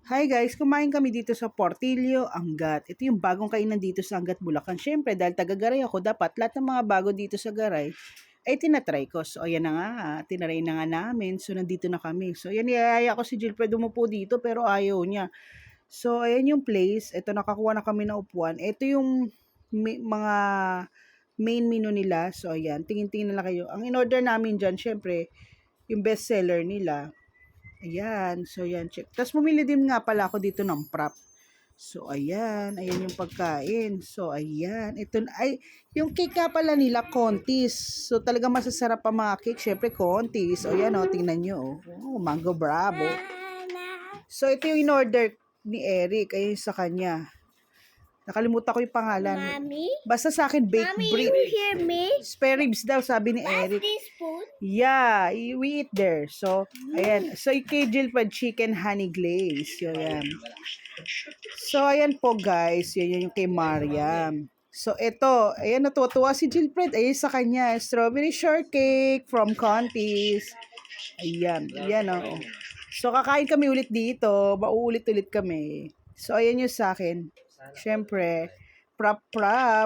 Hi guys, kumain kami dito sa Portillo, Angat. Ito yung bagong kainan dito sa Angat, Bulacan. Siyempre, dahil taga-Garay ako, dapat lahat ng mga bago dito sa Garay ay tinatry ko. So, ayan na nga, tinry na nga namin. So, nandito na kami. So, ayan, niyayaya ko si Jill, pwede mo po dito, pero ayaw niya. So, ayan yung place. Ito, nakakuha na kami ng upuan. Ito yung mga main menu nila. So, ayan, tingin-tingin na lang kayo. Ang in-order namin dyan, syempre, yung best seller nila. Ayan, so yan, check. Tapos bumili din nga pala ako dito ng prop. So, ayan yung pagkain. So, ayan, ito, ay, yung cake nga pala nila, Contis. So, talaga masasarap pa mga cake, syempre, Contis. O, yan, o, tingnan nyo, oh, Mango Bravo. So, ito yung in-order ni Eric, ayun sa kanya. Nakalimutan ko yung pangalan. Mommy? Basta sa akin, baked Mommy, brick. you hear me? Spare ribs daw, sabi ni Eric. What's this food? Yeah, we eat there. So, ayan. So, kay Jill pa, chicken honey glaze. So, ayan. So, ayan po guys. Yun yung kay Mariam. So, ito. Ayan, natuwa si Jill Fred. Ayan sa kanya. Strawberry shortcake from Contis. Ayan. Ayan, oh. So, kakain kami ulit dito. Mauulit-ulit kami. So, ayan yung sa akin. Siyempre, prop,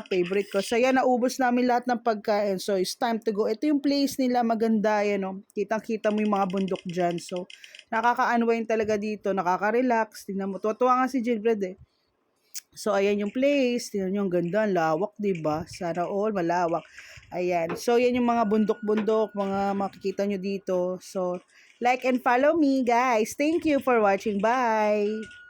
favorite ko. So, yan, naubos namin lahat ng pagkain. So, it's time to go. Ito yung place nila, maganda, yan, no? Kitang-kita mo yung mga bundok dyan. So, nakaka-unwind talaga dito, nakaka-relax. Tingnan mo, tuwa nga si Gilbert, eh. So, ayan yung place. Tingnan nyo, ang ganda, ang lawak, diba? Sana all, malawak. Ayan. So, yan yung mga bundok-bundok, mga makikita nyo dito. So, like and follow me, guys. Thank you for watching. Bye!